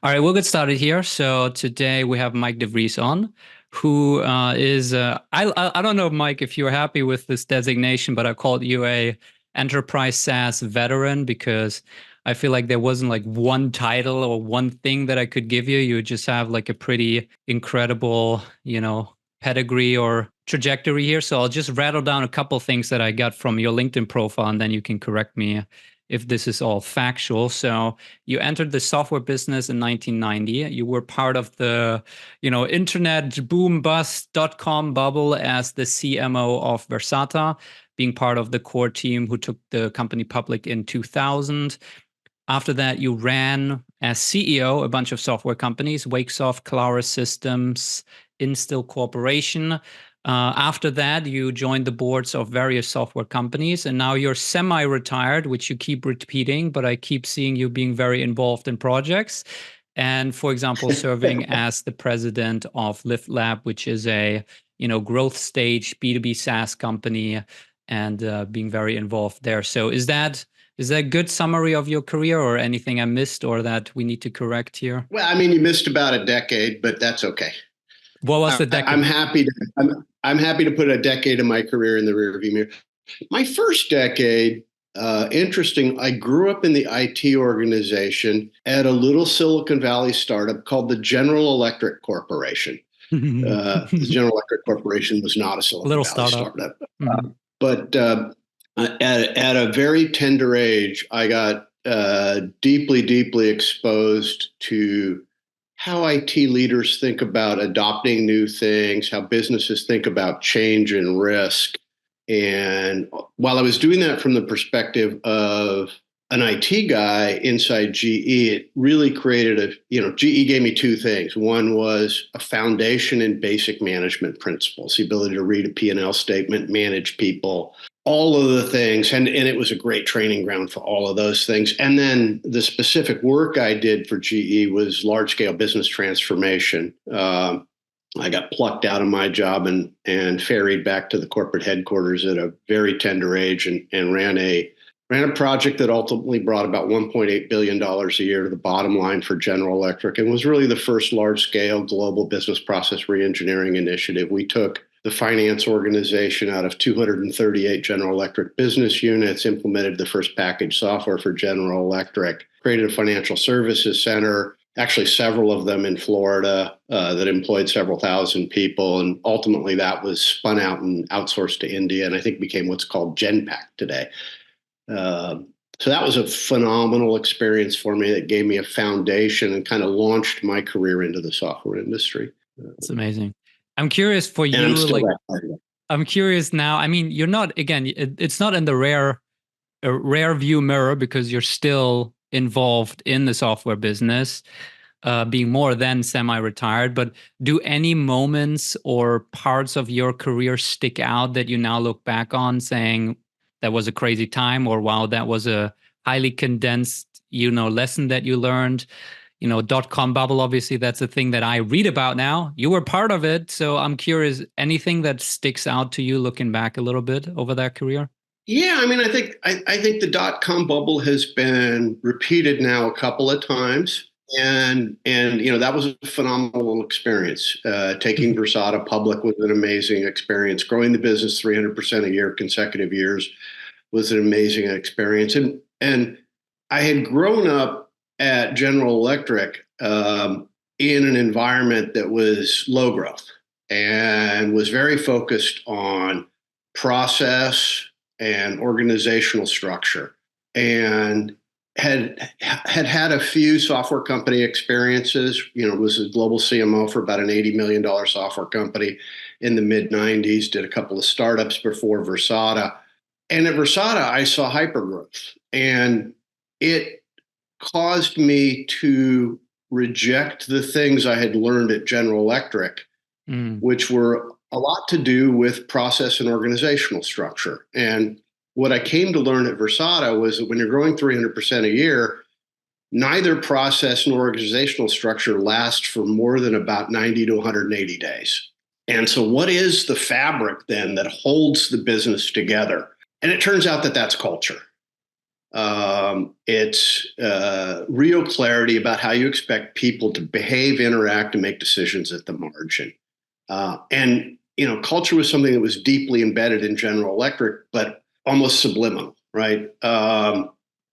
All right, we'll get started here. So today we have Mike DeVries on, who is I don't know, Mike, if you're happy with this designation, but I called you a Enterprise SaaS veteran because I feel like there wasn't like one title or one thing that I could give you. You just have like a pretty incredible, pedigree or trajectory here. So I'll just rattle down a couple things that I got from your LinkedIn profile, and then you can correct me if this is all factual. So you entered the software business in 1990. You were part of the, internet boom bust .com bubble as the CMO of Versata, being part of the core team who took the company public in 2000. After that, you ran as CEO a bunch of software companies: Wakesoft, Clarus Systems, Instill Corporation. After that, you joined the boards of various software companies, and now you're semi-retired, which you keep repeating, but I keep seeing you being very involved in projects. And for example, serving as the president of LiftLab, which is a growth stage B2B SaaS company, and being very involved there. So is that a good summary of your career, or anything I missed or that we need to correct here? Well, I mean, you missed about a decade, but that's okay. What was the decade? I'm happy to put a decade of my career in the rearview mirror. My first decade, interesting. I grew up in the IT organization at a little Silicon Valley startup called the General Electric Corporation. The General Electric Corporation was not a Silicon Valley startup. Mm-hmm. But at a very tender age, I got deeply exposed to how IT leaders think about adopting new things, how businesses think about change and risk. And while I was doing that from the perspective of an IT guy inside GE, it really created GE gave me two things. One was a foundation in basic management principles, the ability to read a P&L statement, manage people, all of the things. And it was a great training ground for all of those things. And then the specific work I did for GE was large scale business transformation. I got plucked out of my job and ferried back to the corporate headquarters at a very tender age and ran a project that ultimately brought about $1.8 billion a year to the bottom line for General Electric, and was really the first large-scale global business process reengineering initiative. We took the finance organization out of 238 General Electric business units, implemented the first package software for General Electric, created a financial services center, actually several of them in Florida, that employed several thousand people. And ultimately that was spun out and outsourced to India, and I think became what's called Genpact today. So that was a phenomenal experience for me that gave me a foundation and kind of launched my career into the software industry. That's amazing. I'm curious for you, I'm curious now. I mean, you're not, again, it's not in the rare view mirror because you're still involved in the software business, being more than semi-retired, but do any moments or parts of your career stick out that you now look back on saying, that was a crazy time, or wow, that was a highly condensed, lesson that you learned? .com bubble, obviously that's a thing that I read about now. You were part of it. So I'm curious, anything that sticks out to you looking back a little bit over that career? Yeah, I mean, I think the .com bubble has been repeated now a couple of times. And that was a phenomenal experience. Taking Versata public was an amazing experience. Growing the business 300% a year, consecutive years, was an amazing experience. And I had grown up at General Electric in an environment that was low growth and was very focused on process and organizational structure, and had a few software company experiences. Was a global CMO for about an $80 million software company in the mid 90s, did a couple of startups before Versata. And at Versata, I saw hypergrowth, and it caused me to reject the things I had learned at General Electric, which were a lot to do with process and organizational structure. And what I came to learn at Versata was that when you're growing 300% a year, neither process nor organizational structure lasts for more than about 90 to 180 days. And so what is the fabric then that holds the business together? And it turns out that that's culture. It's real clarity about how you expect people to behave, interact, and make decisions at the margin. And culture was something that was deeply embedded in General Electric, but almost subliminal, right?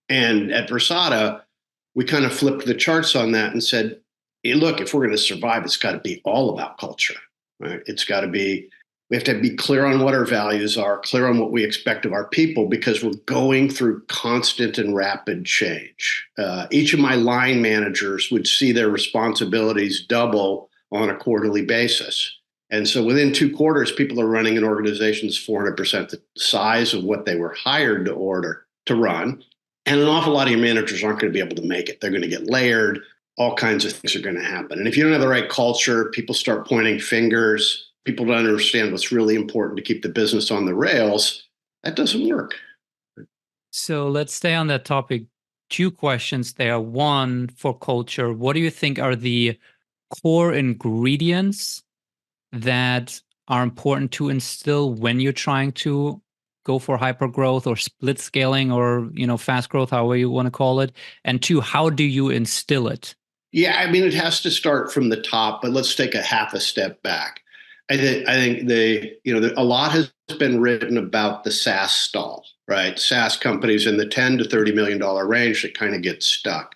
And at Versata, we kind of flipped the charts on that and said, hey, look, if we're going to survive, it's got to be all about culture, right? It's got to be, we have to be clear on what our values are, clear on what we expect of our people, because we're going through constant and rapid change. Each of my line managers would see their responsibilities double on a quarterly basis. And so within 2 quarters, people are running an organization that's 400% the size of what they were hired to run. And an awful lot of your managers aren't going to be able to make it. They're going to get layered. All kinds of things are going to happen. And if you don't have the right culture, people start pointing fingers. People don't understand what's really important to keep the business on the rails. That doesn't work. So let's stay on that topic. 2 questions there. One, for culture, what do you think are the core ingredients that are important to instill when you're trying to go for hyper growth or split scaling or fast growth, however you want to call it? And 2, how do you instill it? Yeah, I mean, it has to start from the top, but let's take a half a step back. I think a lot has been written about the SaaS stall, right? SaaS companies in the $10 to $30 million range that kind of get stuck.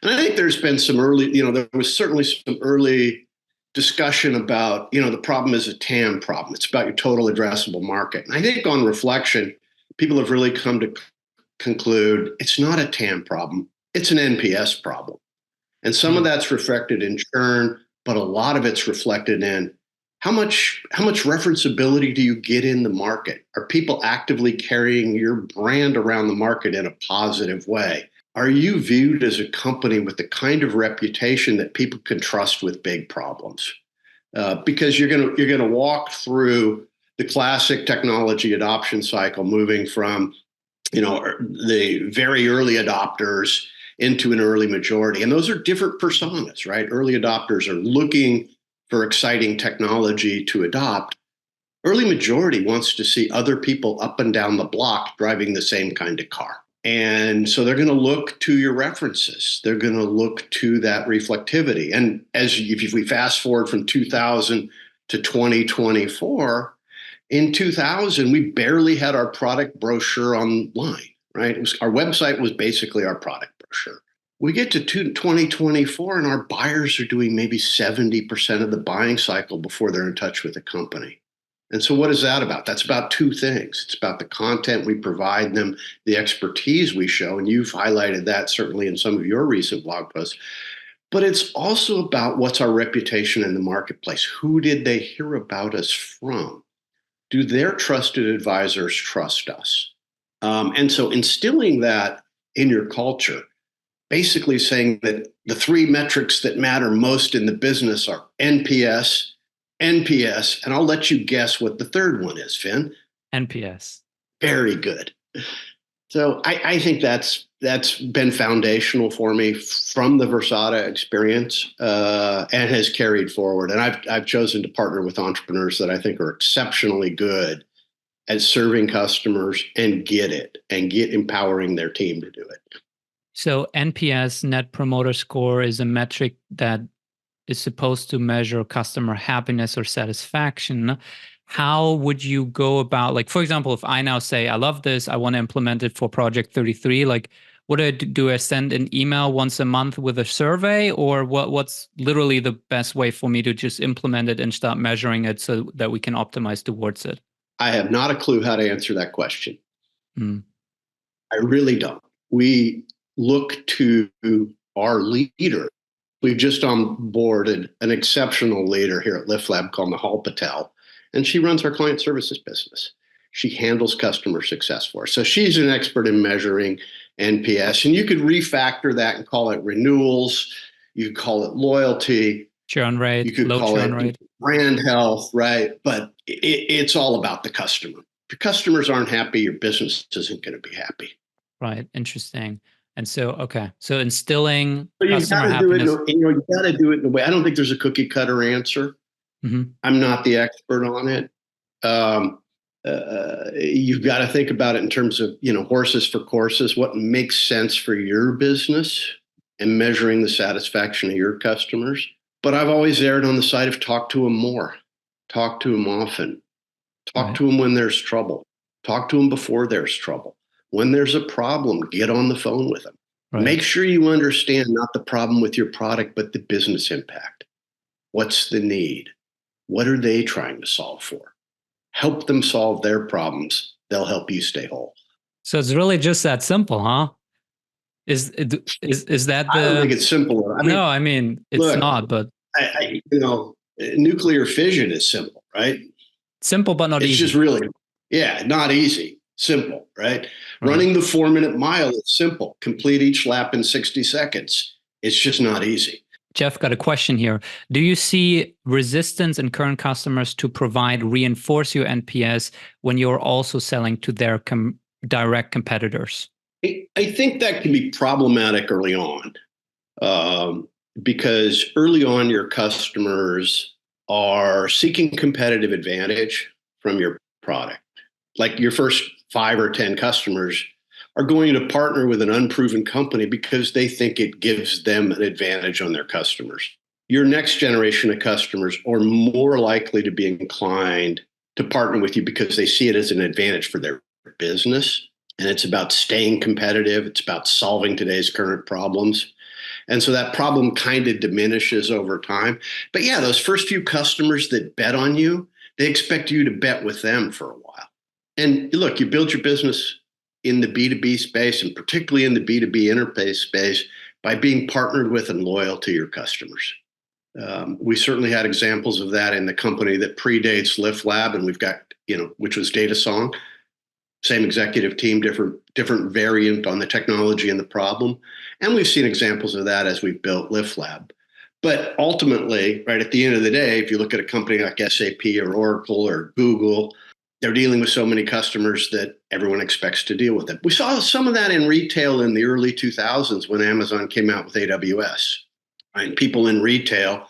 And I think there's been some early, there was certainly some early discussion about, the problem is a TAM problem. It's about your total addressable market. And I think on reflection, people have really come to conclude it's not a TAM problem. It's an NPS problem. And some of that's reflected in churn, but a lot of it's reflected in how much referenceability do you get in the market? Are people actively carrying your brand around the market in a positive way? Are you viewed as a company with the kind of reputation that people can trust with big problems? Because you're gonna walk through the classic technology adoption cycle, moving from the very early adopters into an early majority. And those are different personas, right? Early adopters are looking for exciting technology to adopt. Early majority wants to see other people up and down the block driving the same kind of car. And so they're going to look to your references. They're going to look to that reflectivity. And if we fast forward from 2000 to 2024, in 2000, we barely had our product brochure online, right? Our website was basically our product brochure. We get to 2024 and our buyers are doing maybe 70% of the buying cycle before they're in touch with the company. And so what is that about? That's about 2 things. It's about the content we provide them, the expertise we show, and you've highlighted that certainly in some of your recent blog posts. But it's also about what's our reputation in the marketplace. Who did they hear about us from? Do their trusted advisors trust us? And so instilling that in your culture, basically saying that the 3 metrics that matter most in the business are NPS, and I'll let you guess what the third one is, Finn. NPS. Very good. So I think that's been foundational for me from the Versata experience, and has carried forward. And I've chosen to partner with entrepreneurs that I think are exceptionally good at serving customers and get empowering their team to do it. So NPS, Net Promoter Score, is a metric that is supposed to measure customer happiness or satisfaction. How would you go about, like, for example, if I now say, I love this, I want to implement it for Project 33, like, what do I send an email once a month with a survey, or what's literally the best way for me to just implement it and start measuring it so that we can optimize towards it? I have not a clue how to answer that question. I really don't. We look to our leader. We've just onboarded an exceptional leader here at LiftLab called Nahal Patel, and she runs our client services business. She handles customer success for us. So she's an expert in measuring NPS, and you could refactor that and call it renewals. You could call it loyalty. Churn rate, you could low call churn it rate. Brand health, right? But it's all about the customer. If your customers aren't happy, your business isn't going to be happy. Right. Interesting. And so, okay. So instilling But customer happiness. You got to do it in a way. I don't think there's a cookie cutter answer. I'm not the expert on it. you've got to think about it in terms of, horses for courses, what makes sense for your business and measuring the satisfaction of your customers. But I've always erred on the side of talk to them more, talk to them often, talk to them when there's trouble, talk to them before there's trouble. When there's a problem, get on the phone with them. Right. Make sure you understand not the problem with your product, but the business impact. What's the need? What are they trying to solve for? Help them solve their problems. They'll help you stay whole. So it's really just that simple, huh? Is that the? I don't think it's simple. I mean, it's look, not. But nuclear fission is simple, right? Simple, but not easy. It's just really, not easy. Simple, right? Running the 4-minute mile is simple. Complete each lap in 60 seconds. It's just not easy. Jeff got a question here. Do you see resistance in current customers to reinforce your NPS when you're also selling to their direct competitors? I think that can be problematic early on, because early on your customers are seeking competitive advantage from your product. Like your first 5 or 10 customers are going to partner with an unproven company because they think it gives them an advantage on their customers. Your next generation of customers are more likely to be inclined to partner with you because they see it as an advantage for their business. And it's about staying competitive. It's about solving today's current problems. And so that problem kind of diminishes over time. But those first few customers that bet on you, they expect you to bet with them for a while. And look, you build your business in the B2B space, and particularly in the B2B interface space, by being partnered with and loyal to your customers. We certainly had examples of that in the company that predates LiftLab, and we've got, which was DataSong. Same executive team, different variant on the technology and the problem. And we've seen examples of that as we've built LiftLab. But ultimately, right at the end of the day, if you look at a company like SAP or Oracle or Google, they're dealing with so many customers that everyone expects to deal with them. We saw some of that in retail in the early 2000s when Amazon came out with AWS. Right? People in retail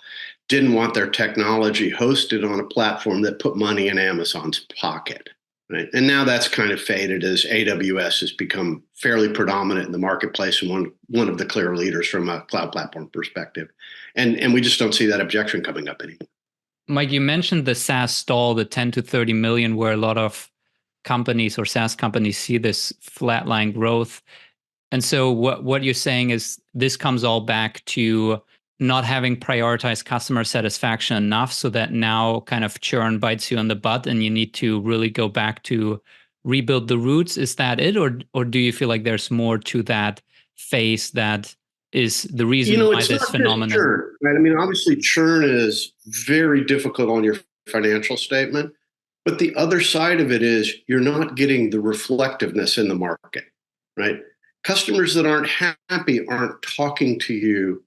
didn't want their technology hosted on a platform that put money in Amazon's pocket. Right? And now that's kind of faded as AWS has become fairly predominant in the marketplace and one of the clear leaders from a cloud platform perspective. And we just don't see that objection coming up anymore. Mike, you mentioned the SaaS stall, the 10 to 30 million, where a lot of companies or SaaS companies see this flatline growth. And so what you're saying is this comes all back to not having prioritized customer satisfaction enough, so that now kind of churn bites you on the butt and you need to really go back to rebuild the roots. Is that it? Or do you feel like there's more to that phase that is the reason why this phenomenon? Churn, right? I mean, obviously churn is very difficult on your financial statement, but the other side of it is you're not getting the reflectiveness in the market, right? Customers that aren't happy aren't talking to you,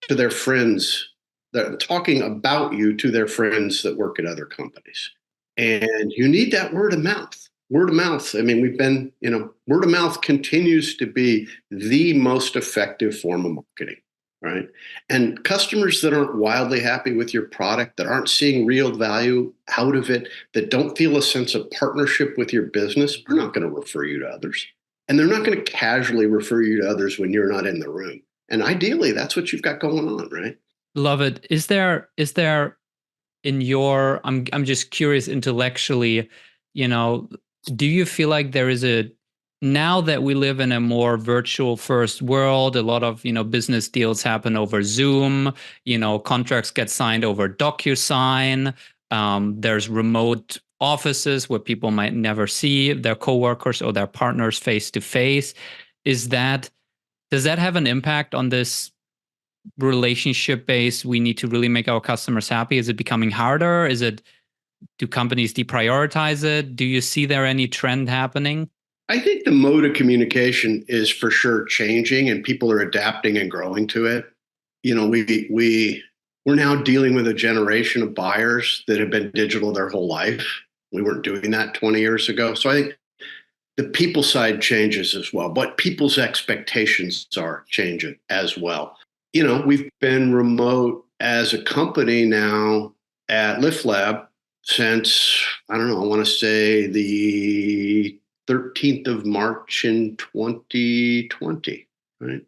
to their friends. They're talking about you to their friends that work at other companies. And you need that word of mouth. Word of mouth. I mean, word of mouth continues to be the most effective form of marketing, right? And customers that aren't wildly happy with your product, that aren't seeing real value out of it, that don't feel a sense of partnership with your business, are not going to refer you to others. And they're not going to casually refer you to others when you're not in the room. And ideally, that's what you've got going on, right? Love it. Is there in your, I'm just curious intellectually, do you feel like there is now that we live in a more virtual first world, a lot of, business deals happen over Zoom, contracts get signed over DocuSign, there's remote offices where people might never see their coworkers or their partners face to face. Does that have an impact on this relationship base? We need to really make our customers happy. Is it becoming harder? Do companies deprioritize it? Do you see there any trend happening? I think the mode of communication is for sure changing, and people are adapting and growing to it. We're now dealing with a generation of buyers that have been digital their whole life. We weren't doing that 20 years ago. So I think the people side changes as well, but people's expectations are changing as well. We've been remote as a company now at LiftLab since, I don't know, I want to say the 13th of March in 2020, right?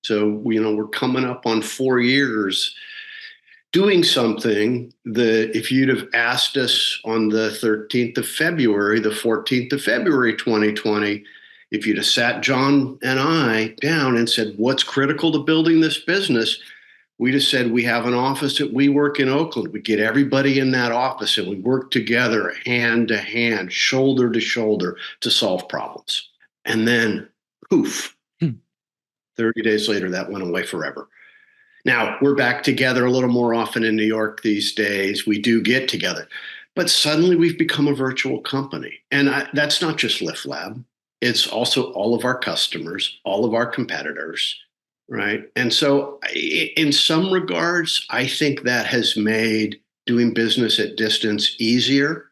So, we're coming up on 4 years doing something that if you'd have asked us on the 13th of February, the 14th of February, 2020, if you'd have sat John and I down and said, what's critical to building this business? We just said we have an office at WeWork in Oakland. We get everybody in that office and we work together hand to hand, shoulder to shoulder to solve problems. And then poof, 30 days later, that went away forever. Now we're back together a little more often in New York these days. We do get together, but suddenly we've become a virtual company. And that's not just LiftLab. It's also all of our customers, all of our competitors, right? And so in some regards, I think that has made doing business at distance easier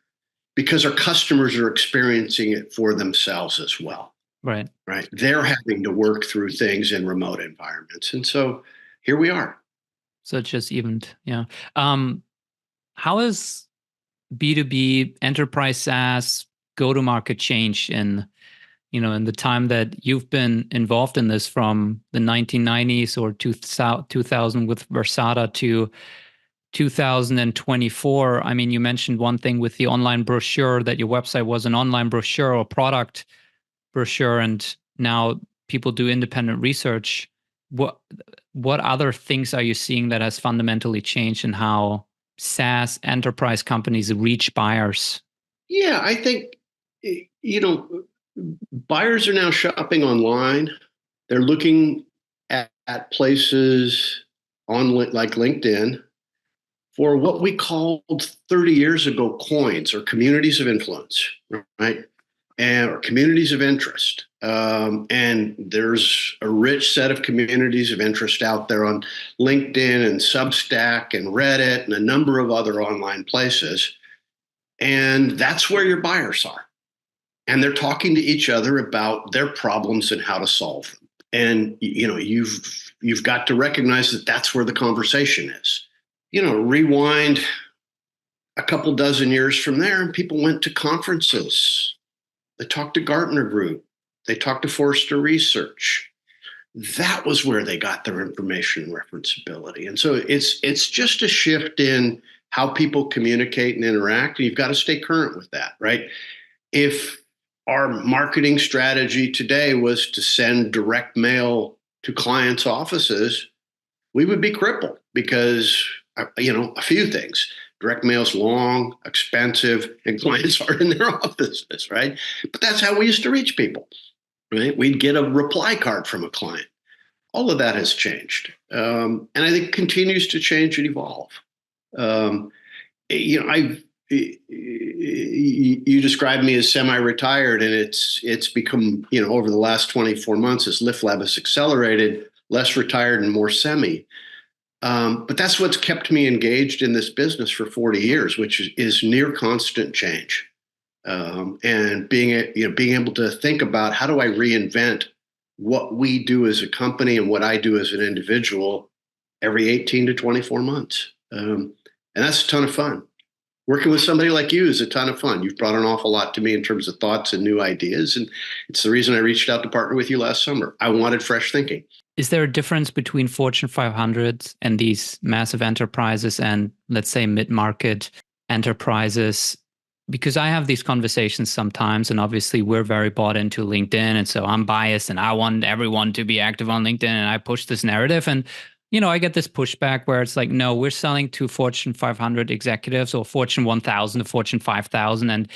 because our customers are experiencing it for themselves as well. Right. Right. They're having to work through things in remote environments. And so here we are. So it's just evened. Yeah. How has B2B enterprise SaaS go-to-market changed in the time that you've been involved in this, from the 1990s or 2000 with Versata to 2024? I mean, you mentioned one thing with the online brochure, that your website was an online brochure or product brochure, and now people do independent research. What other things are you seeing that has fundamentally changed in how SaaS enterprise companies reach buyers? Yeah, I think, buyers are now shopping online. They're looking at places on like LinkedIn for what we called 30 years ago coins, or communities of influence, right? Or communities of interest. And there's a rich set of communities of interest out there on LinkedIn and Substack and Reddit and a number of other online places. And that's where your buyers are. And they're talking to each other about their problems and how to solve them. And you've got to recognize that that's where the conversation is. Rewind a couple dozen years from there, and people went to conferences. They talked to Gartner Group. They talked to Forrester Research. That was where they got their information and referenceability. And so it's just a shift in how people communicate and interact, and you've got to stay current with that, right? If our marketing strategy today was to send direct mail to clients' offices, we would be crippled because, a few things. Direct mail's long, expensive, and clients are in their offices, right? But that's how we used to reach people, right? We'd get a reply card from a client. All of that has changed. And I think continues to change and evolve. You described me as semi-retired, and it's become, over the last 24 months, as LiftLab has accelerated, less retired and more semi. But that's what's kept me engaged in this business for 40 years, which is near constant change. And being able to think about, how do I reinvent what we do as a company and what I do as an individual every 18 to 24 months. And that's a ton of fun. Working with somebody like you is a ton of fun. You've brought an awful lot to me in terms of thoughts and new ideas. And it's the reason I reached out to partner with you last summer. I wanted fresh thinking. Is there a difference between Fortune 500 and these massive enterprises and, let's say, mid-market enterprises? Because I have these conversations sometimes, and obviously we're very bought into LinkedIn. And so I'm biased and I want everyone to be active on LinkedIn, and I push this narrative. And, I get this pushback where it's like, no, we're selling to Fortune 500 executives or Fortune 1000 to Fortune 5000. And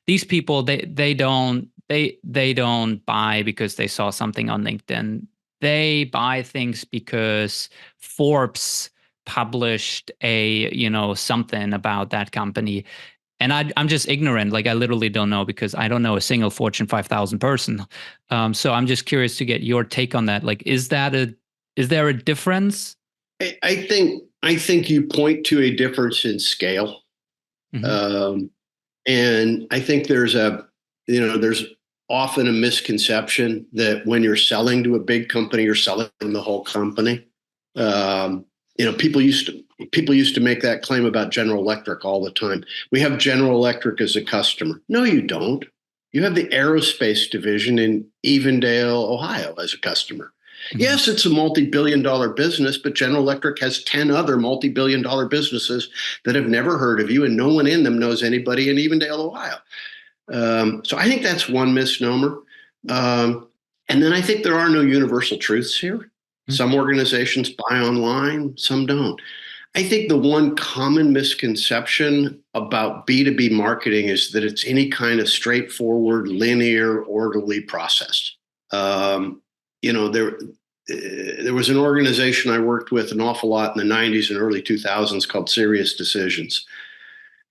these people, they don't buy because they saw something on LinkedIn. They buy things because Forbes published something about that company. And I'm just ignorant. Like, I literally don't know, because I don't know a single Fortune 5000 person. So I'm just curious to get your take on that. Like, is there a difference? I think you point to a difference in scale. Mm-hmm. And I think there's often a misconception that when you're selling to a big company, you're selling the whole company. people used to make that claim about General Electric all the time. We have General Electric as a customer. No, you don't. You have the aerospace division in Evendale, Ohio as a customer. Mm-hmm. Yes, it's a multi-billion-dollar business, but General Electric has 10 other multi-billion-dollar businesses that have never heard of you, and no one in them knows anybody in Evendale, Ohio. So I think that's one misnomer. And then I think there are no universal truths here. Mm-hmm. Some organizations buy online, some don't. I think the one common misconception about B2B marketing is that it's any kind of straightforward, linear, orderly process. There was an organization I worked with an awful lot in the 90s and early 2000s called Serious Decisions.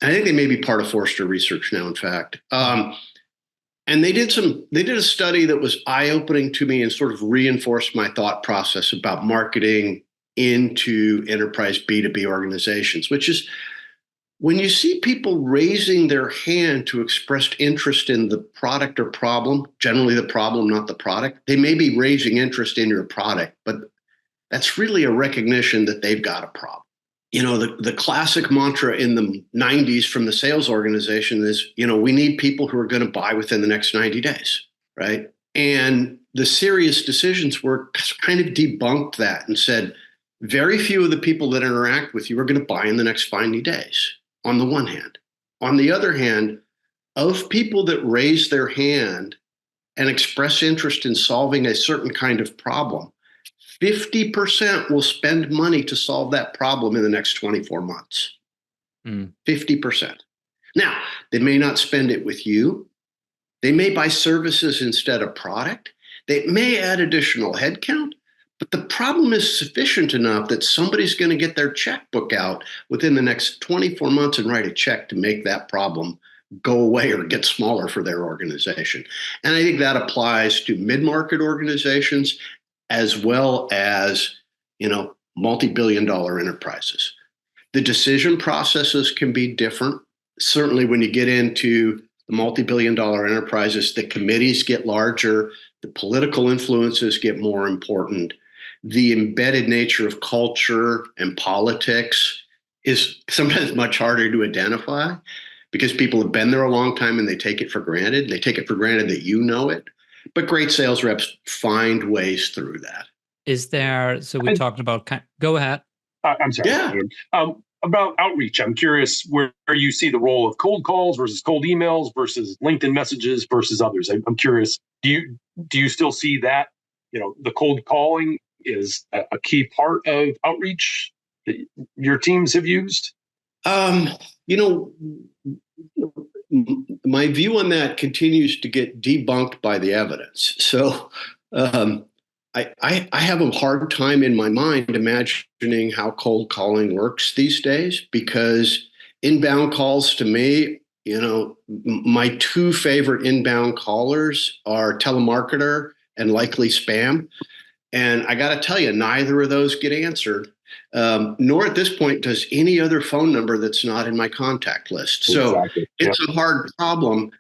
And I think they may be part of Forrester Research now, in fact. And they did a study that was eye-opening to me and sort of reinforced my thought process about marketing into enterprise B2B organizations, which is when you see people raising their hand to express interest in the product or problem, generally the problem, not the product, they may be raising interest in your product, but that's really a recognition that they've got a problem. The classic mantra in the 90s from the sales organization is, we need people who are going to buy within the next 90 days, right? And the Serious Decisions work kind of debunked that and said, very few of the people that interact with you are going to buy in the next 90 days, on the one hand. On the other hand, of people that raise their hand and express interest in solving a certain kind of problem, 50% will spend money to solve that problem in the next 24 months. 50%. Now, they may not spend it with you. They may buy services instead of product. They may add additional headcount. But the problem is sufficient enough that somebody's going to get their checkbook out within the next 24 months and write a check to make that problem go away or get smaller for their organization. And I think that applies to mid-market organizations as well as, multi-billion-dollar enterprises. The decision processes can be different. Certainly when you get into the multi-billion-dollar enterprises, the committees get larger, the political influences get more important. The embedded nature of culture and politics is sometimes much harder to identify because people have been there a long time and they take it for granted. They take it for granted that you know it. But great sales reps find ways through that. We talked about, go ahead. I'm sorry. Yeah. About outreach, I'm curious where you see the role of cold calls versus cold emails versus LinkedIn messages versus others. I'm curious, do you still see that, the cold calling is a key part of outreach that your teams have used? My view on that continues to get debunked by the evidence. So I have a hard time in my mind imagining how cold calling works these days because inbound calls to me, my two favorite inbound callers are telemarketer and likely spam. And I got to tell you, neither of those get answered, nor at this point does any other phone number that's not in my contact list. So exactly. It's a hard problem.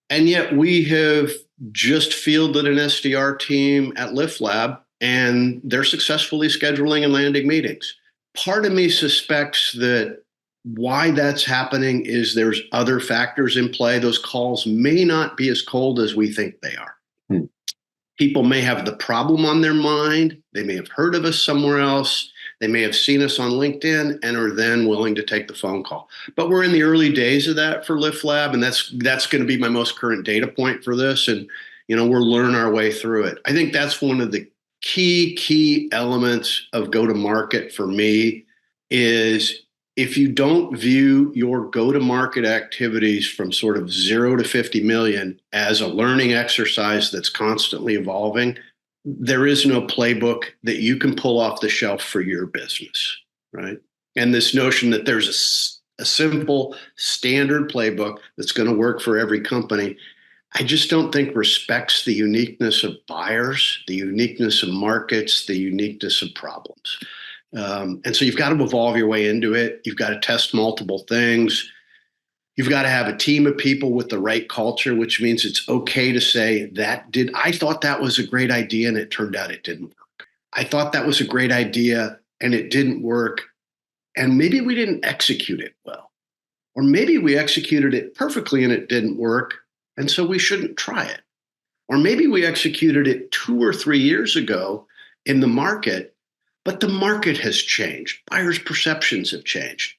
And yet we have just fielded an SDR team at LiftLab, and they're successfully scheduling and landing meetings. Part of me suspects that why that's happening is there's other factors in play. Those calls may not be as cold as we think they are. People may have the problem on their mind. They may have heard of us somewhere else. They may have seen us on LinkedIn and are then willing to take the phone call. But we're in the early days of that for LiftLab, and that's going to be my most current data point for this. And we'll learn our way through it. I think that's one of the key elements of go-to-market for me is if you don't view your go-to-market activities from sort of 0 to 50 million as a learning exercise that's constantly evolving, there is no playbook that you can pull off the shelf for your business, right? And this notion that there's a simple standard playbook that's going to work for every company, I just don't think respects the uniqueness of buyers, the uniqueness of markets, the uniqueness of problems. And so you've got to evolve your way into it. You've got to test multiple things. You've got to have a team of people with the right culture, which means it's okay to say I thought that was a great idea and it turned out it didn't work. I thought that was a great idea and it didn't work. And maybe we didn't execute it well. Or maybe we executed it perfectly and it didn't work. And so we shouldn't try it. Or maybe we executed it 2 or 3 years ago in the market, but the market has changed. Buyers' perceptions have changed.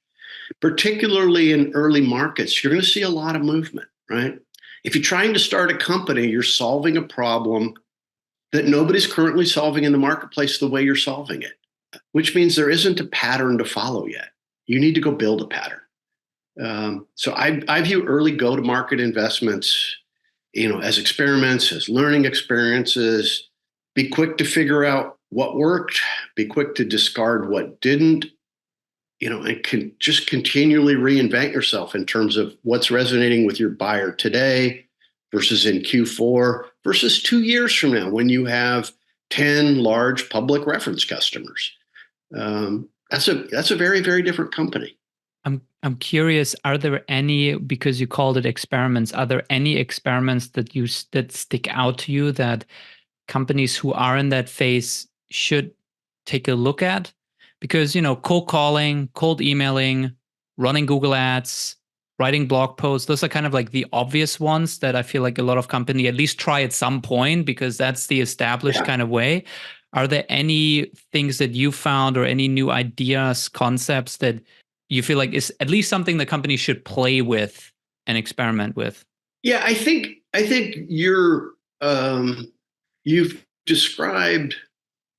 Particularly in early markets, you're going to see a lot of movement, right? If you're trying to start a company, you're solving a problem that nobody's currently solving in the marketplace the way you're solving it, which means there isn't a pattern to follow yet. You need to go build a pattern. So I view early go-to-market investments, as experiments, as learning experiences. Be quick to figure out what worked, be quick to discard what didn't, and just continually reinvent yourself in terms of what's resonating with your buyer today versus in Q4 versus 2 years from now when you have 10 large public reference customers. That's a very, very different company. I'm curious, are there any, because you called it experiments, are there any experiments that stick out to you that companies who are in that phase should take a look at? Because, cold calling, cold emailing, running Google ads, writing blog posts, those are kind of like the obvious ones that I feel like a lot of companies at least try at some point because that's the established kind of way. Are there any things that you found or any new ideas, concepts that you feel like is at least something the company should play with and experiment with? Yeah, I think you've described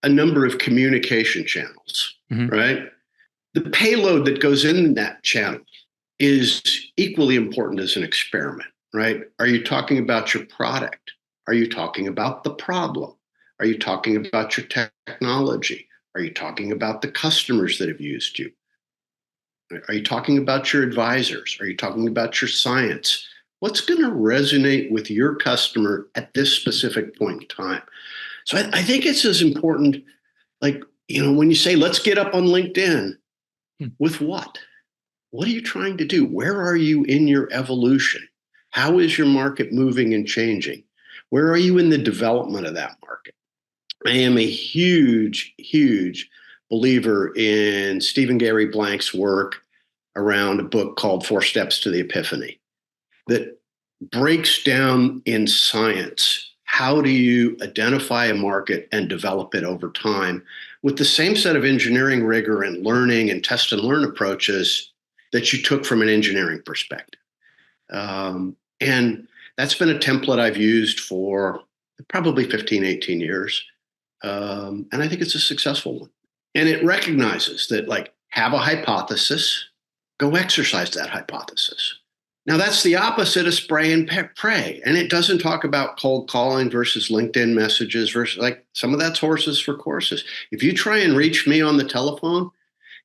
a number of communication channels, right? The payload that goes in that channel is equally important as an experiment, right? Are you talking about your product? Are you talking about the problem? Are you talking about your technology? Are you talking about the customers that have used you? Are you talking about your advisors? Are you talking about your science? What's going to resonate with your customer at this specific point in time? So I think it's as important, when you say, let's get up on LinkedIn, with what? What are you trying to do? Where are you in your evolution? How is your market moving and changing? Where are you in the development of that market? I am a huge, huge believer in Stephen Gary Blank's work around a book called 4 Steps to the Epiphany that breaks down in science how do you identify a market and develop it over time with the same set of engineering rigor and learning and test and learn approaches that you took from an engineering perspective. And that's been a template I've used for probably 15, 18 years. And I think it's a successful one. And it recognizes that, have a hypothesis, go exercise that hypothesis. Now, that's the opposite of spray and pray. And it doesn't talk about cold calling versus LinkedIn messages versus some of that's horses for courses. If you try and reach me on the telephone,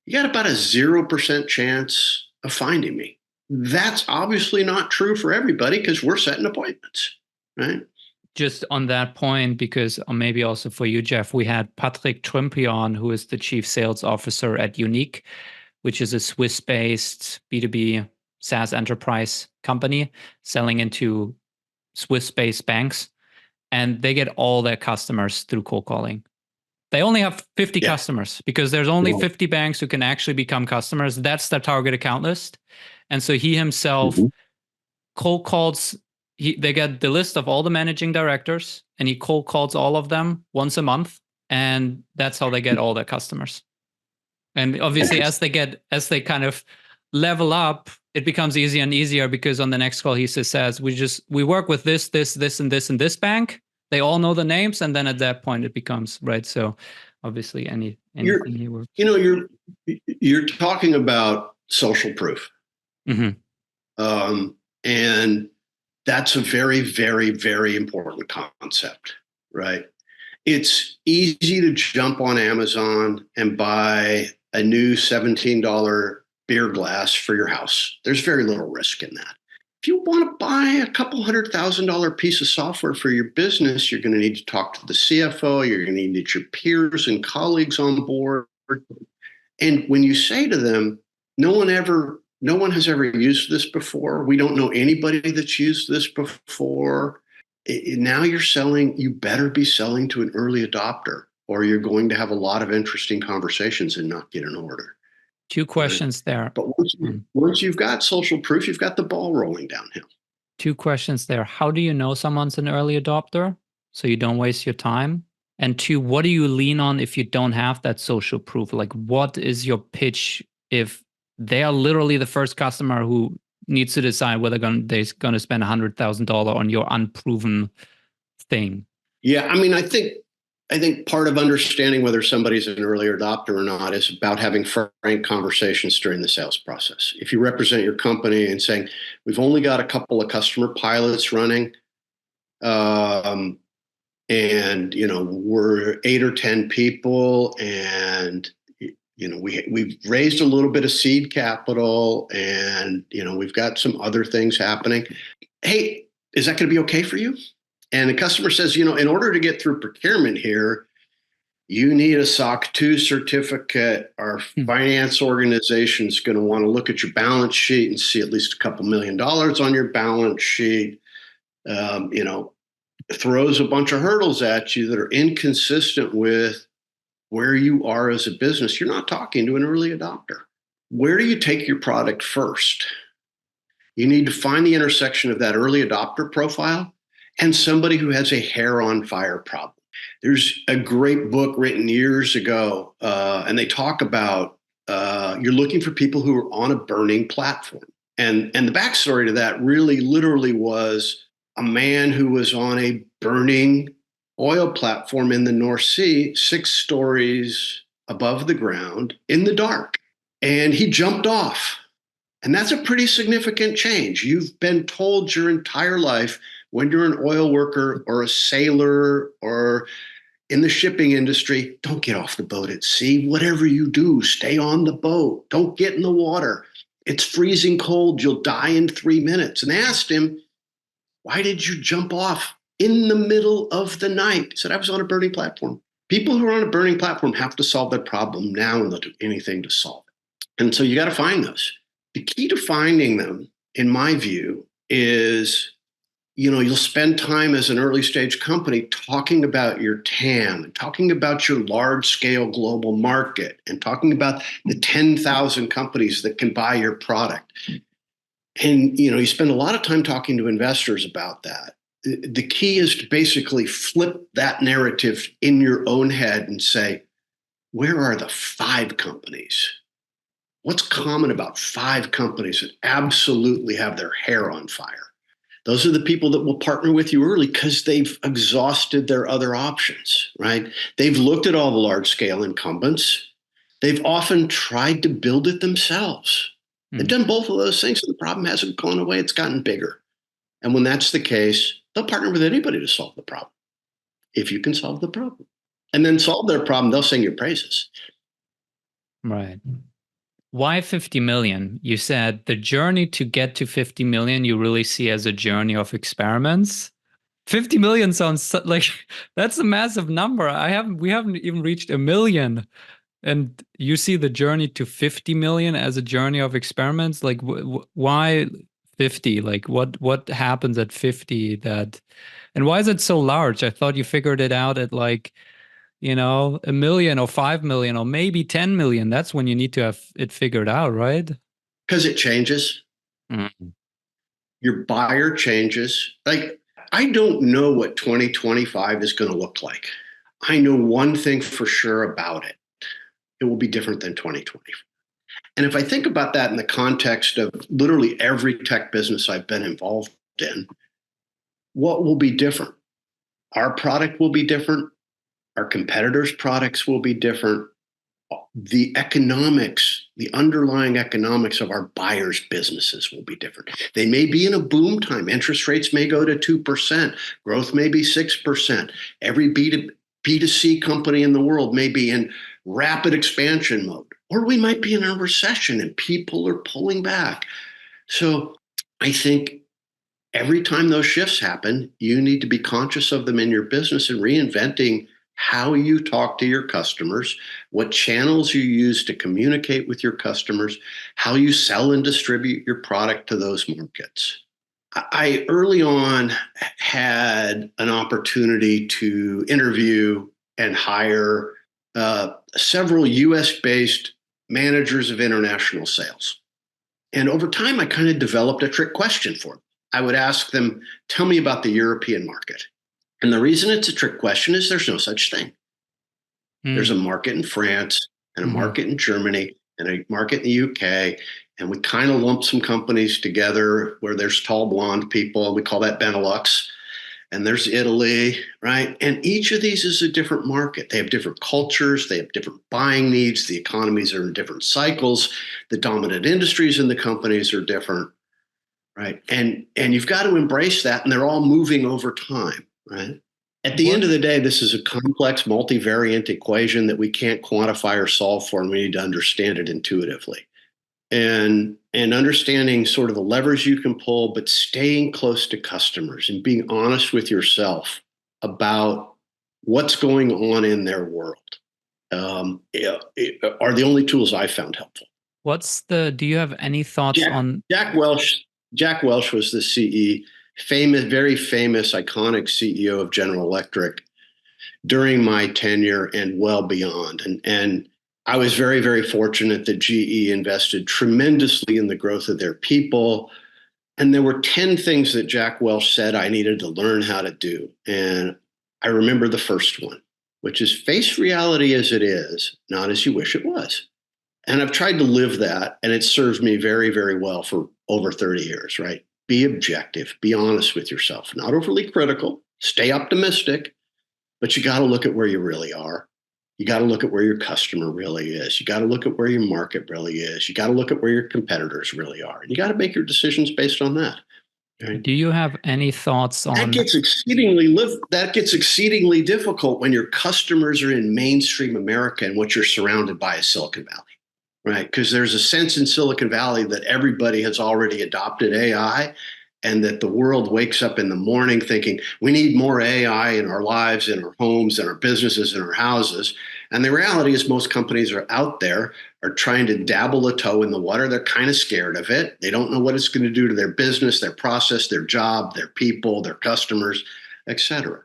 you got about a 0% chance of finding me. That's obviously not true for everybody because we're setting appointments, right? Just on that point, because maybe also for you, Jeff, we had Patrick Trümpi on, who is the Chief Sales Officer at Unique, which is a Swiss-based B2B SaaS enterprise company selling into Swiss-based banks. And they get all their customers through cold calling. They only have 50 customers because there's only 50 banks who can actually become customers. That's their target account list. And so he himself cold calls. They get the list of all the managing directors and he cold calls all of them once a month. And that's how they get all their customers. And obviously as they kind of level up, it becomes easier and easier because on the next call, he says, we work with this, and this bank. They all know the names. And then at that point it becomes right. So obviously anything he works. You're talking about social proof. And that's a very, very, very important concept, right? It's easy to jump on Amazon and buy a new $17 beer glass for your house. There's very little risk in that. If you want to buy a couple $100,000 piece of software for your business, you're going to need to talk to the CFO. You're going to need to get your peers and colleagues on board. And when you say to them, no one has ever used this before. We don't know anybody that's used this before. Now you better be selling to an early adopter or you're going to have a lot of interesting conversations and not get an order. Two questions there. But once you've got social proof, you've got the ball rolling downhill. Two questions there. How do you know someone's an early adopter so you don't waste your time? And two, what do you lean on if you don't have that social proof? Like, what is your pitch if they are literally the first customer who needs to decide whether they're going to spend $100,000 on your unproven thing? Yeah, I mean, I think part of understanding whether somebody's an early adopter or not is about having frank conversations during the sales process. If you represent your company and saying, we've only got a couple of customer pilots running, and we're 8 or 10 people, and we've raised a little bit of seed capital, and we've got some other things happening. Hey, is that going to be okay for you? And the customer says, in order to get through procurement here, you need a SOC 2 certificate. Our finance organization is going to want to look at your balance sheet and see at least a couple $1 million on your balance sheet. Throws a bunch of hurdles at you that are inconsistent with where you are as a business. You're not talking to an early adopter. Where do you take your product first? You need to find the intersection of that early adopter profile and somebody who has a hair on fire problem. There's a great book written years ago, and they talk about you're looking for people who are on a burning platform. And the backstory to that really literally was a man who was on a burning oil platform in the North Sea, 6 stories above the ground in the dark. And he jumped off. And that's a pretty significant change. You've been told your entire life, when you're an oil worker or a sailor or in the shipping industry, don't get off the boat at sea. Whatever you do, stay on the boat. Don't get in the water. It's freezing cold. You'll die in 3 minutes. And they asked him, why did you jump off in the middle of the night? He said, I was on a burning platform. People who are on a burning platform have to solve that problem now, and they'll do anything to solve it. And so you got to find those. The key to finding them, in my view, is you'll spend time as an early stage company talking about your TAM, and talking about your large scale global market, and talking about the 10,000 companies that can buy your product. And you spend a lot of time talking to investors about that. The key is to basically flip that narrative in your own head and say, where are the 5 companies? What's common about 5 companies that absolutely have their hair on fire? Those are the people that will partner with you early because they've exhausted their other options, right? They've looked at all the large-scale incumbents. They've often tried to build it themselves. They've done both of those things, and the problem hasn't gone away. It's gotten bigger. And when that's the case, they'll partner with anybody to solve the problem, if you can solve the problem. And then solve their problem, they'll sing your praises. Right. Why 50 million? You said the journey to get to 50 million you really see as a journey of experiments. 50 million sounds like that's a massive number. We haven't even reached 1 million. And you see the journey to 50 million as a journey of experiments? Like why 50? Like what happens at 50 and why is it so large? I thought you figured it out at like 1 million or 5 million or maybe 10 million. That's when you need to have it figured out, right? Because it changes. Mm-hmm. Your buyer changes. Like, I don't know what 2025 is going to look like. I know one thing for sure about it. It will be different than 2020. And if I think about that in the context of literally every tech business I've been involved in, what will be different? Our product will be different. Our competitors' products will be different. The economics, the underlying economics of our buyers' businesses will be different. They may be in a boom time. Interest rates may go to 2%. Growth may be 6%. Every B2C company in the world may be in rapid expansion mode. Or we might be in a recession and people are pulling back. So I think every time those shifts happen, you need to be conscious of them in your business and reinventing how you talk to your customers, what channels you use to communicate with your customers, how you sell and distribute your product to those markets. I early on had an opportunity to interview and hire several US-based managers of international sales. And over time, I kind of developed a trick question for them. I would ask them, tell me about the European market. And the reason it's a trick question is there's no such thing. There's a market in France and a market in Germany and a market in the UK. And we kind of lump some companies together where there's tall blonde people. We call that Benelux. And there's Italy, right? And each of these is a different market. They have different cultures. They have different buying needs. The economies are in different cycles. The dominant industries in the companies are different, right? And you've got to embrace that. And they're all moving over time, right? At the end of the day, this is a complex multivariate equation that we can't quantify or solve for, and we need to understand it intuitively. And understanding sort of the levers you can pull, but staying close to customers and being honest with yourself about what's going on in their world are the only tools I found helpful. Do you have any thoughts on Jack Welch? Jack Welch was the very famous, iconic CEO of General Electric during my tenure and well beyond. And I was very, very fortunate that GE invested tremendously in the growth of their people. And there were 10 things that Jack Welch said I needed to learn how to do. And I remember the first one, which is face reality as it is, not as you wish it was. And I've tried to live that, and it serves me very, very well for over 30 years, right? Be objective, be honest with yourself, not overly critical, stay optimistic, but you got to look at where you really are. You got to look at where your customer really is. You got to look at where your market really is. You got to look at where your competitors really are. And you got to make your decisions based on that. Right? Do you have any thoughts on that gets exceedingly difficult when your customers are in mainstream America and what you're surrounded by is Silicon Valley. Right, because there's a sense in Silicon Valley that everybody has already adopted AI and that the world wakes up in the morning thinking we need more AI in our lives, in our homes, in our businesses, in our houses. And the reality is most companies are out there are trying to dabble a toe in the water. They're kind of scared of it. They don't know what it's going to do to their business, their process, their job, their people, their customers, et cetera.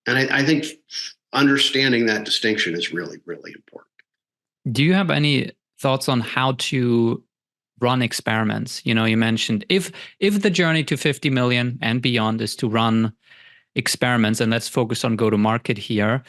And I think understanding that distinction is really, really important. Do you have any thoughts on how to run experiments? You mentioned if the journey to 50 million and beyond is to run experiments, and let's focus on go-to-market here,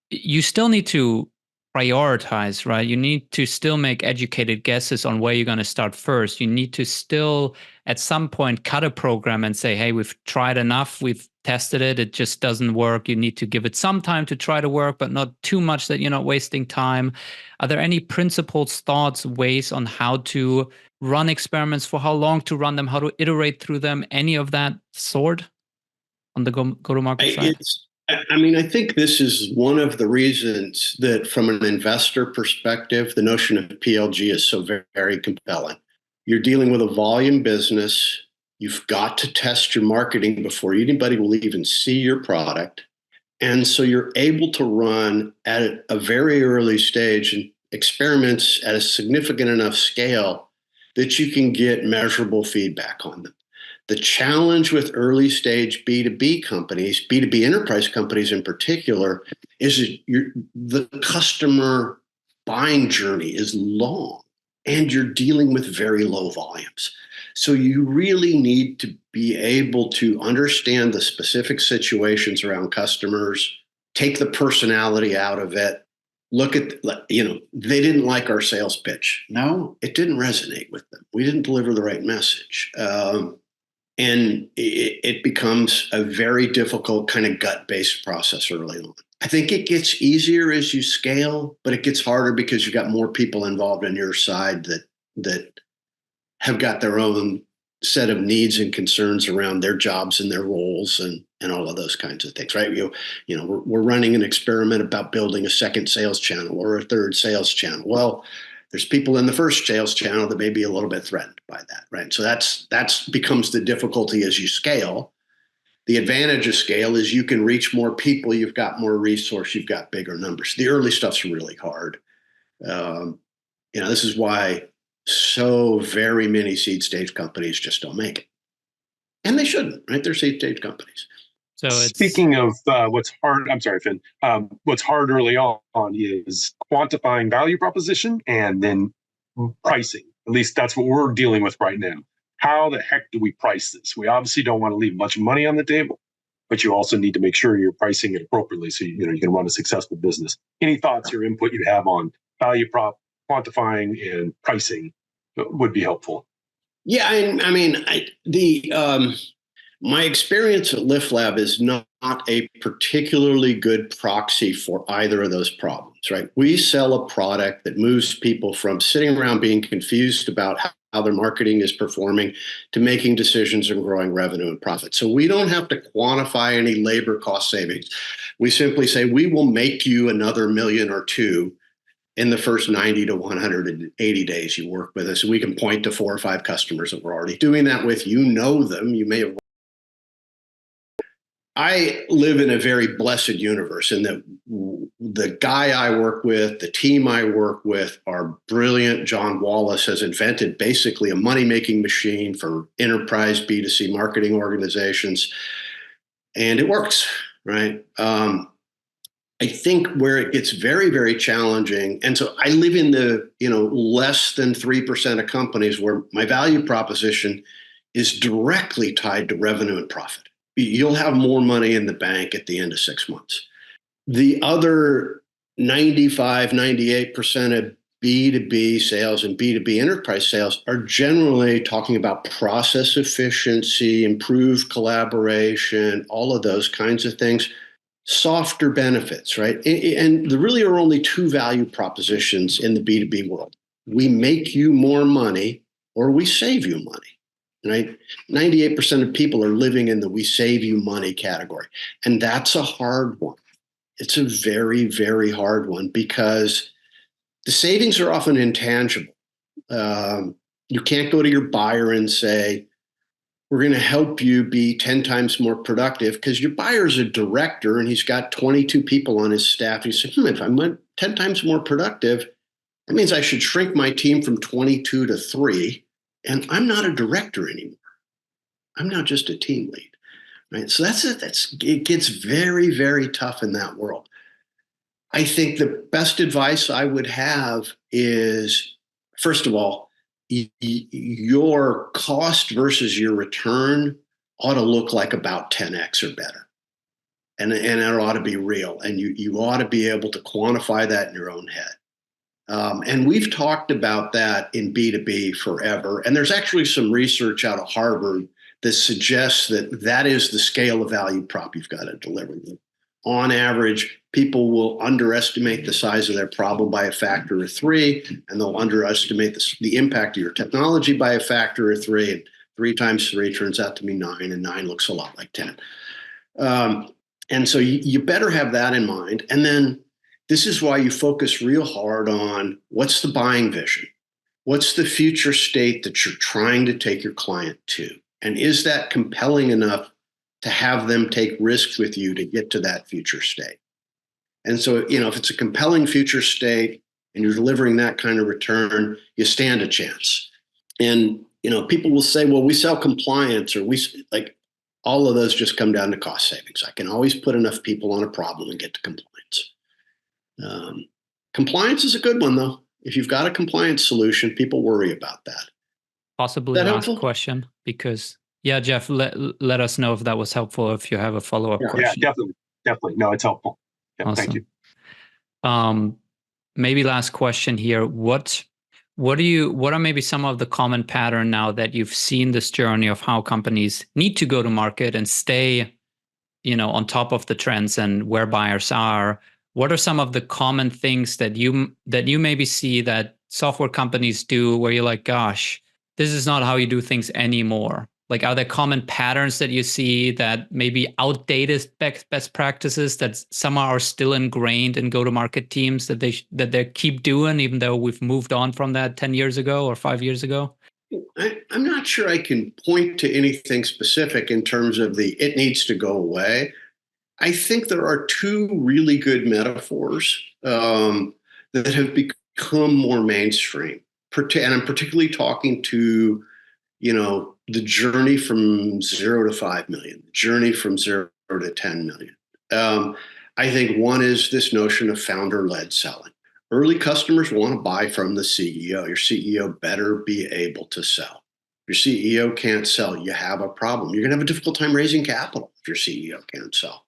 you still need to prioritize, right? You need to still make educated guesses on where you're going to start first. You need to still, at some point, cut a program and say, hey, we've tried enough. We've tested it. It just doesn't work. You need to give it some time to try to work, but not too much that you're not wasting time. Are there any principles, thoughts, ways on how to run experiments, for how long to run them, how to iterate through them, any of that sort on the go-to-market side? I think this is one of the reasons that from an investor perspective, the notion of PLG is so very, very compelling. You're dealing with a volume business. You've got to test your marketing before anybody will even see your product. And so you're able to run at a very early stage and experiments at a significant enough scale that you can get measurable feedback on them. The challenge with early stage B2B companies, B2B enterprise companies in particular, is that the customer buying journey is long and you're dealing with very low volumes. So you really need to be able to understand the specific situations around customers, take the personality out of it. Look at, they didn't like our sales pitch. No, it didn't resonate with them. We didn't deliver the right message. And it becomes a very difficult kind of gut-based process early on. I think it gets easier as you scale, but it gets harder because you've got more people involved on your side that have got their own set of needs and concerns around their jobs and their roles and all of those kinds of things, right? We're running an experiment about building a second sales channel or a third sales channel. Well, there's people in the first sales channel that may be a little bit threatened by that, right? So that's becomes the difficulty as you scale. The advantage of scale is you can reach more people, you've got more resource, you've got bigger numbers. The early stuff's really hard. This is why so very many seed stage companies just don't make it. And they shouldn't, right? They're seed stage companies. So it's Speaking of what's hard, I'm sorry, Finn. What's hard early on is quantifying value proposition and then pricing. At least that's what we're dealing with right now. How the heck do we price this? We obviously don't want to leave much money on the table, but you also need to make sure you're pricing it appropriately so you can run a successful business. Any thoughts or input you have on value prop, quantifying, and pricing would be helpful. Yeah, my experience at LiftLab is not a particularly good proxy for either of those problems, right? We sell a product that moves people from sitting around being confused about how their marketing is performing to making decisions and growing revenue and profit. So we don't have to quantify any labor cost savings. We simply say, we will make you another million or two in the first 90 to 180 days you work with us. And we can point to 4 or 5 customers that we're already doing that with. You know them. You may have. I live in a very blessed universe in that the guy I work with, the team I work with are brilliant. John Wallace has invented basically a money-making machine for enterprise B2C marketing organizations, and it works, right? I think where it gets very, very challenging, and so I live in the less than 3% of companies where my value proposition is directly tied to revenue and profit. You'll have more money in the bank at the end of 6 months. The other 95, 98% of B2B sales and B2B enterprise sales are generally talking about process efficiency, improved collaboration, all of those kinds of things, softer benefits, right? And there really are only 2 value propositions in the B2B world. We make you more money or we save you money. Right? 98% of people are living in the we save you money category. And that's a hard one. It's a very, very hard one because the savings are often intangible. You can't go to your buyer and say, we're going to help you be 10 times more productive, because your buyer's a director and he's got 22 people on his staff. He said, if I'm 10 times more productive, that means I should shrink my team from 22 to 3. And I'm not a director anymore. I'm now just a team lead, right? So it gets very, very tough in that world. I think the best advice I would have is, first of all, your cost versus your return ought to look like about 10x or better. And it ought to be real. And you ought to be able to quantify that in your own head. And we've talked about that in B2B forever. And there's actually some research out of Harvard that suggests that is the scale of value prop you've got to deliver. On average, people will underestimate the size of their problem by a factor of 3, and they'll underestimate the impact of your technology by a factor of 3. And 3 times 3 turns out to be 9, and 9 looks a lot like 10. And so you better have that in mind. And then this is why you focus real hard on what's the buying vision? What's the future state that you're trying to take your client to? And is that compelling enough to have them take risks with you to get to that future state? And so, if it's a compelling future state and you're delivering that kind of return, you stand a chance. And, people will say, well, we sell compliance, or all of those just come down to cost savings. I can always put enough people on a problem and get to compliance. Compliance is a good one, though. If you've got a compliance solution, people worry about that. Possibly last question, because Jeff, let us know if that was helpful, if you have a follow-up question. Yeah, definitely. No, it's helpful. Yeah, awesome. Thank you. Maybe last question here. What are maybe some of the common pattern now that you've seen this journey of how companies need to go to market and stay, on top of the trends and where buyers are? What are some of the common things that you maybe see that software companies do where you're like, gosh, this is not how you do things anymore? Like, are there common patterns that you see that maybe outdated best practices that somehow are still ingrained in go-to-market teams that they keep doing, even though we've moved on from that 10 years ago or 5 years ago? I'm not sure I can point to anything specific in terms of it needs to go away. I think there are 2 really good metaphors that have become more mainstream. And I'm particularly talking to, the journey from 0 to 5 million, the journey from 0 to 10 million. I think one is this notion of founder-led selling. Early customers want to buy from the CEO. Your CEO better be able to sell. If your CEO can't sell, you have a problem. You're going to have a difficult time raising capital if your CEO can't sell.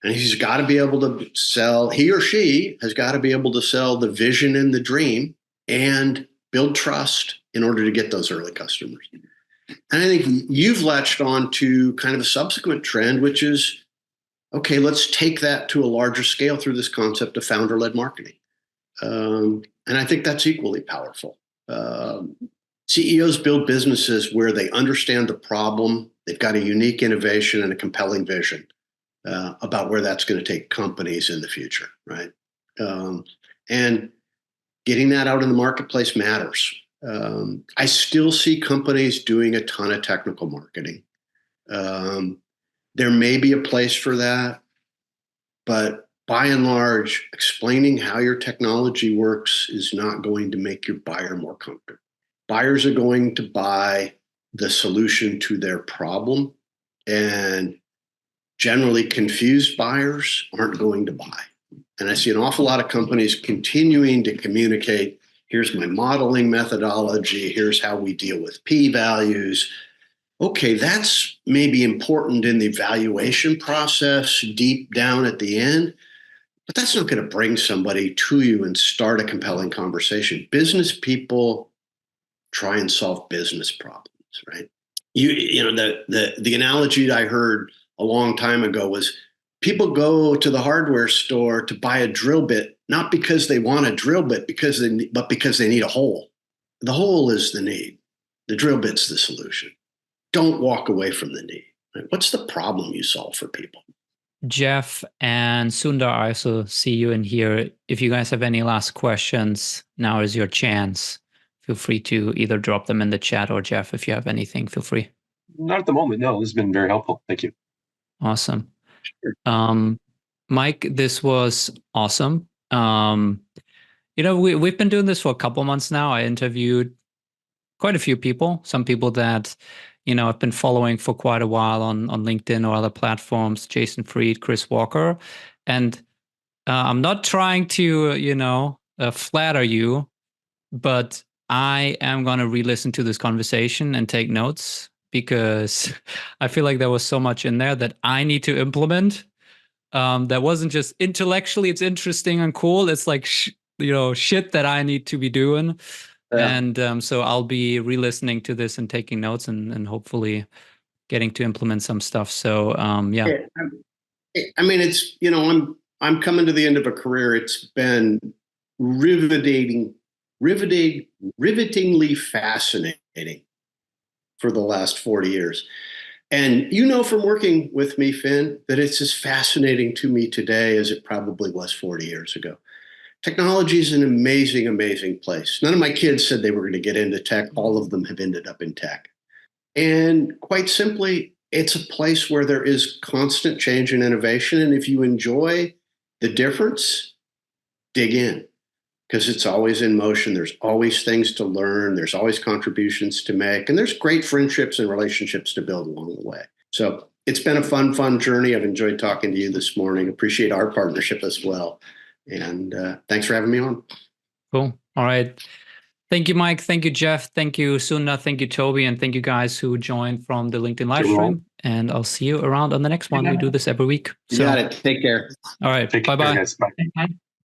And he's got to be able to sell, he or she has got to be able to sell the vision and the dream and build trust in order to get those early customers. And I think you've latched on to kind of a subsequent trend, which is, okay, let's take that to a larger scale through this concept of founder-led marketing. And I think that's equally powerful. CEOs build businesses where they understand the problem, they've got a unique innovation and a compelling vision about where that's going to take companies in the future, right? And getting that out in the marketplace matters. I still see companies doing a ton of technical marketing. There may be a place for that, but by and large, explaining how your technology works is not going to make your buyer more comfortable. Buyers are going to buy the solution to their problem, and generally confused buyers aren't going to buy. And I see an awful lot of companies continuing to communicate, here's my modeling methodology, here's how we deal with p-values. Okay, that's maybe important in the evaluation process deep down at the end, but that's not going to bring somebody to you and start a compelling conversation. Business people try and solve business problems, right? You know, the analogy that I heard a long time ago was people go to the hardware store to buy a drill bit, not because they want a drill bit, but because they need a hole. The hole is the need. The drill bit's the solution. Don't walk away from the need. Right? What's the problem you solve for people? Jeff and Sundar, I also see you in here. If you guys have any last questions, now is your chance. Feel free to either drop them in the chat, or Jeff, if you have anything, feel free. Not at the moment. No, this has been very helpful. Thank you. Awesome. Sure. Mike, this was awesome. You know, we've been doing this for a couple months now. I interviewed quite a few people, some people that, you know, I've been following for quite a while on LinkedIn or other platforms, Jason Fried, Chris Walker. And I'm not trying to, you know, flatter you, but I am going to re-listen to this conversation and take notes, because I feel like there was so much in there that I need to implement. That wasn't just intellectually, it's interesting and cool. It's like, you know, shit that I need to be doing. Yeah. And so I'll be re-listening to this and taking notes and hopefully getting to implement some stuff. So yeah. I mean, it's, you know, I'm coming to the end of a career. It's been rivetingly fascinating for the last 40 years. And you know from working with me, Finn, that it's as fascinating to me today as it probably was 40 years ago. Technology is an amazing, amazing place. None of my kids said they were going to get into tech. All of them have ended up in tech. And quite simply, it's a place where there is constant change and innovation. And if you enjoy the difference, dig in, because it's always in motion. There's always things to learn. There's always contributions to make. And there's great friendships and relationships to build along the way. So it's been a fun journey. I've enjoyed talking to you this morning. Appreciate our partnership as well. And thanks for having me on. Cool. All right. Thank you, Mike. Thank you, Jeff. Thank you, Sundar. Thank you, Toby. And thank you guys who joined from the LinkedIn live stream. And I'll see you around on the next one. We do this every week. You got it. Take care. All right. Bye-bye. Bye.